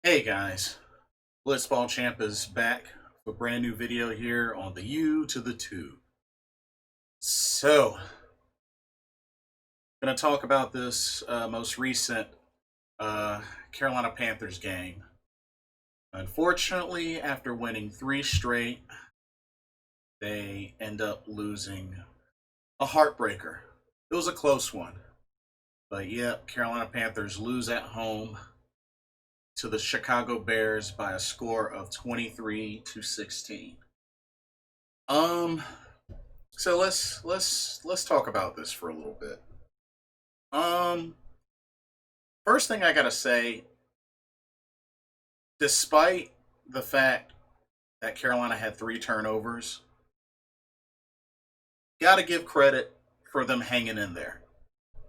Hey guys, Blitzball Champ is back with a brand new video here on the U to the Tube. So, gonna talk about this most recent uh, Carolina Panthers game. Unfortunately, after winning three straight, they end up losing a heartbreaker. It was a close one, but yep, Carolina Panthers lose at home to the Chicago Bears by a score of 23-16. Um, So let's talk about this for a little bit. Um, First thing I gotta say, despite the fact that Carolina had three turnovers, gotta give credit for them hanging in there.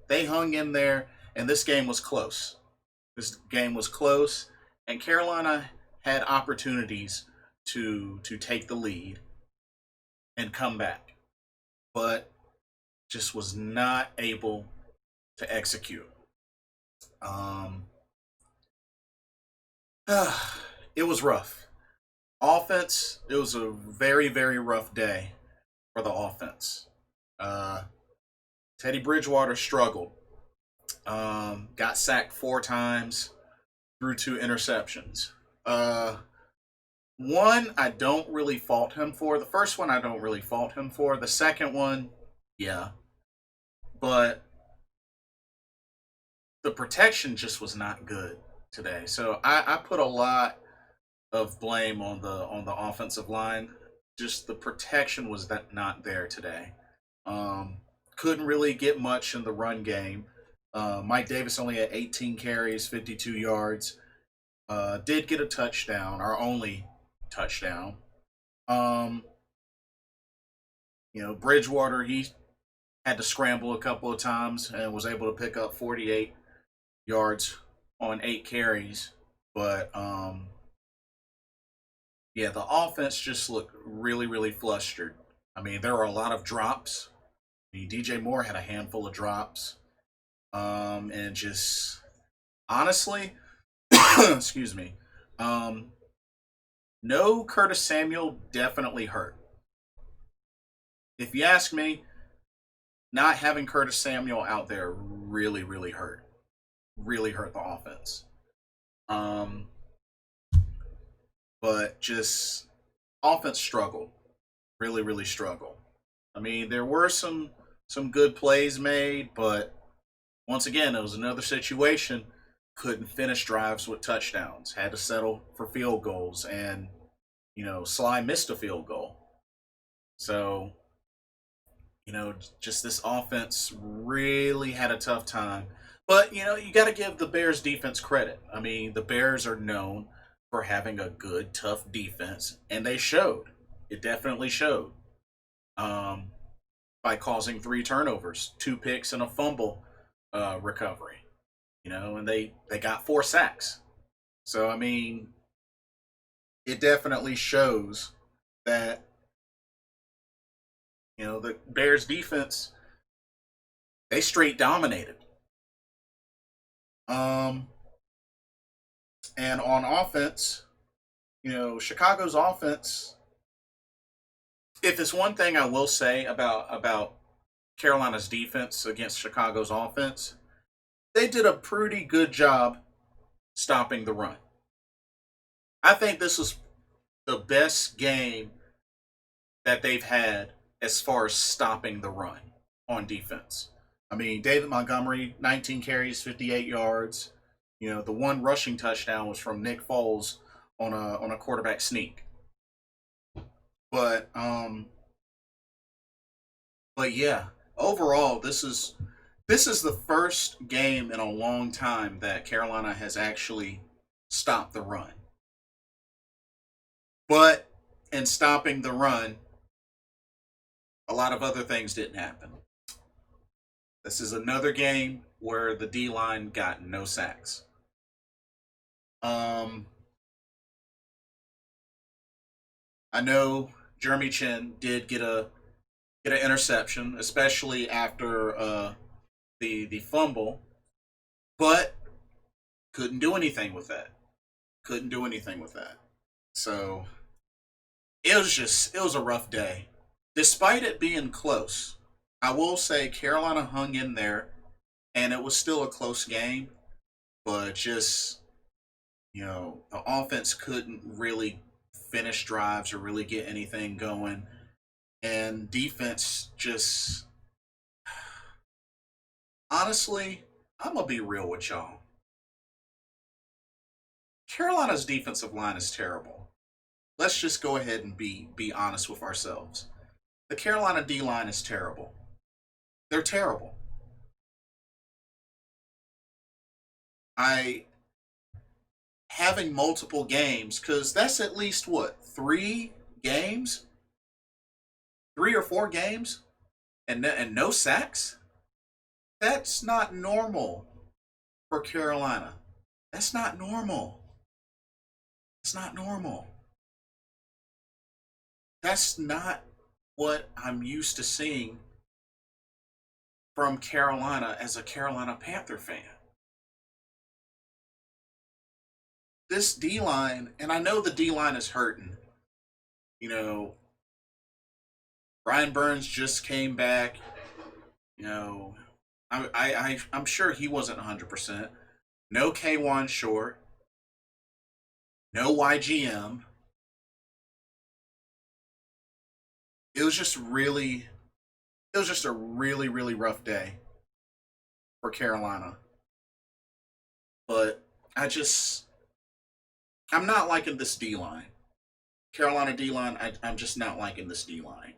They hung in there, and this game was close. This game was close, and Carolina had opportunities to take the lead and come back, but just was not able to execute. Um, it was rough. Offense, it was a very rough day for the offense. Uh, Teddy Bridgewater struggled. Got sacked four times, threw two interceptions. Uh, One I don't really fault him for. The first one I don't really fault him for. The second one, yeah, but the protection just was not good today. So I put a lot of blame on the offensive line. Just the protection was that not there today. Um, couldn't really get much in the run game. Mike Davis only had 18 carries, 52 yards. Did get a touchdown, our only touchdown. Um, Bridgewater, he had to scramble a couple of times and was able to pick up 48 yards on eight carries. But yeah, the offense just looked really flustered. I mean, there were a lot of drops. I mean, DJ Moore had a handful of drops. And just honestly, excuse me, um, no Curtis Samuel definitely hurt. If you ask me, not having Curtis Samuel out there really hurt. Really hurt the offense. Um, but just offense struggled. Really struggled. I mean, there were some good plays made, but once again, it was another situation. Couldn't finish drives with touchdowns. Had to settle for field goals, and Sly missed a field goal. So just this offense really had a tough time. But you got to give the Bears defense credit. I mean, the Bears are known for having a good, tough defense, and they showed. It definitely showed. Um, by causing three turnovers, two picks, and a fumble recovery. And they got four sacks. So I mean, it definitely shows that the Bears defense, they straight dominated. Um, and on offense, Chicago's offense. If it's one thing I will say about Carolina's defense against Chicago's offense, they did a pretty good job stopping the run. I think this was the best game that they've had as far as stopping the run on defense. I mean, David Montgomery, 19 carries, 58 yards. The one rushing touchdown was from Nick Foles on a quarterback sneak. But but yeah, overall, this is the first game in a long time that Carolina has actually stopped the run. But in stopping the run, a lot of other things didn't happen. This is another game where the D line got no sacks. Um, I know Jeremy Chin did get an interception, especially after the fumble, but couldn't do anything with that. Couldn't do anything with that. So it was a rough day. Despite it being close, I will say Carolina hung in there, and it was still a close game. But just the offense couldn't really finish drives or really get anything going, and defense just honestly, I'm gonna be real with y'all. Carolina's defensive line is terrible. Let's just go ahead and be honest with ourselves. The Carolina D line is terrible. They're terrible. I having multiple games because that's at least what 3 games, 3 or 4 games, and no sacks. That's not normal for Carolina. That's not normal. It's not normal. That's not what I'm used to seeing from Carolina as a Carolina Panther fan. This D line, and I know the D line is hurting. You know, Brian Burns just came back. You know, I'm sure he wasn't 100%. No K1 short. No YGM. It was just really, it was just a really really rough day for Carolina. But I'm not liking this D line. Carolina D line. I'm just not liking this D line.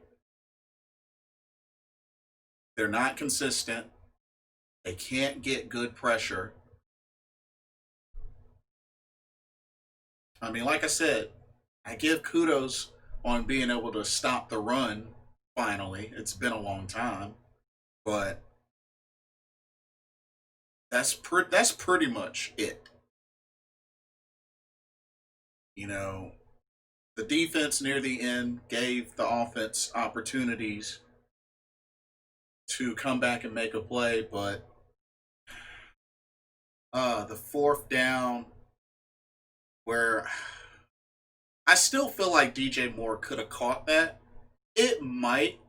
They're not consistent. They can't get good pressure. I mean, like I said, I give kudos on being able to stop the run finally. It's been a long time, but that's pretty much it. You know, the defense near the end gave the offense opportunities to come back and make a play, but the fourth down where I still feel like DJ Moore could have caught that. It might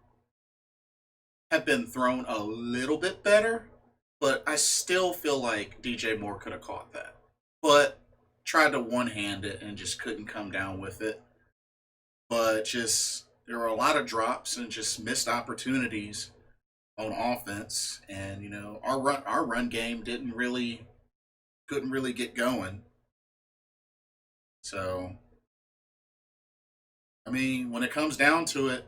have been thrown a little bit better, but I still feel like DJ Moore could have caught that. But tried to one hand it and just couldn't come down with it. But just there were a lot of drops and just missed opportunities on offense, and our run game didn't really couldn't really get going. So I mean, when it comes down to it,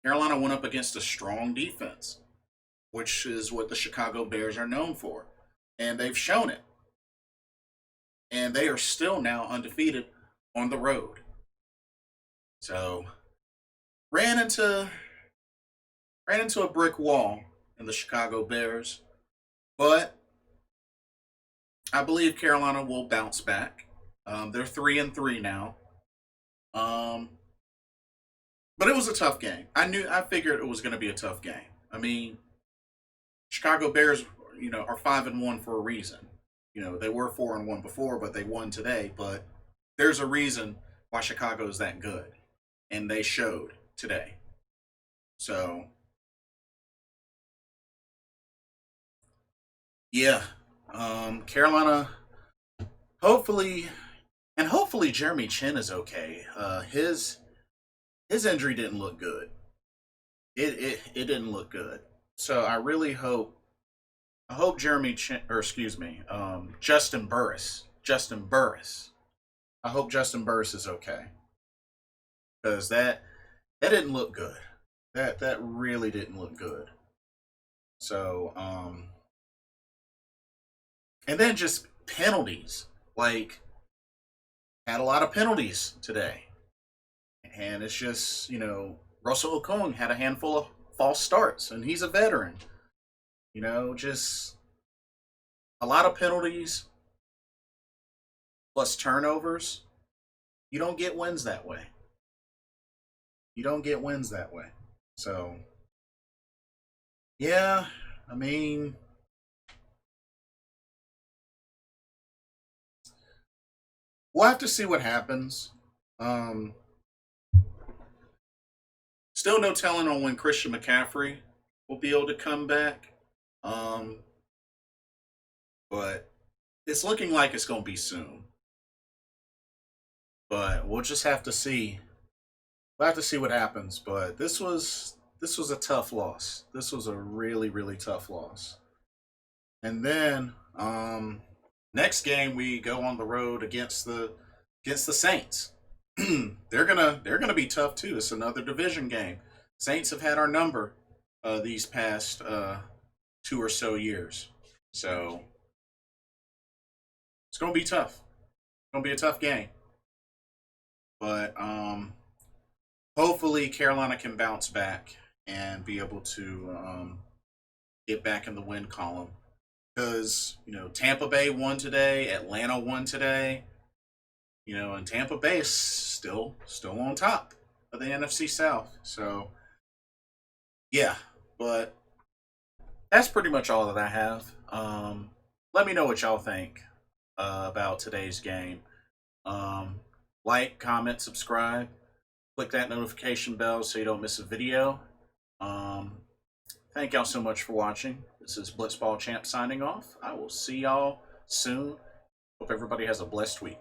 Carolina went up against a strong defense, which is what the Chicago Bears are known for, and they've shown it. And they are still now undefeated on the road. So ran into ran into a brick wall in the Chicago Bears, but I believe Carolina will bounce back. They're 3-3 now. Um, but it was a tough game. I figured it was going to be a tough game. I mean, Chicago Bears, are 5-1 for a reason. They were 4-1 before, but they won today. But there's a reason why Chicago is that good, and they showed today. So yeah, Carolina. Hopefully, and hopefully Jeremy Chin is okay. His injury didn't look good. It didn't look good. So I hope Jeremy Chin, or excuse me, Justin Burris. I hope Justin Burris is okay because that didn't look good. That really didn't look good. So and then just penalties. Like had a lot of penalties today. And it's just, Russell Okung had a handful of false starts, and he's a veteran. Just a lot of penalties plus turnovers. You don't get wins that way. You don't get wins that way. So, yeah, I mean, we'll have to see what happens. Um, Still no telling on when Christian McCaffrey will be able to come back. Um, but it's looking like it's going to be soon. But we'll just have to see. We'll have to see what happens. But this was a tough loss. This was a really really tough loss. And then next game we go on the road against the Saints. They're gonna be tough too. It's another division game. Saints have had our number these past 2 or so years, so it's gonna be tough. It's gonna be a tough game, but hopefully Carolina can bounce back and be able to get back in the win column. Because Tampa Bay won today, Atlanta won today, and Tampa Bay is still on top of the NFC South. So yeah, but that's pretty much all that I have. Let me know what y'all think about today's game. Um, like, comment, subscribe, click that notification bell so you don't miss a video. Um, Thank y'all so much for watching. This is Blitzball Champ signing off. I will see y'all soon. Hope everybody has a blessed week.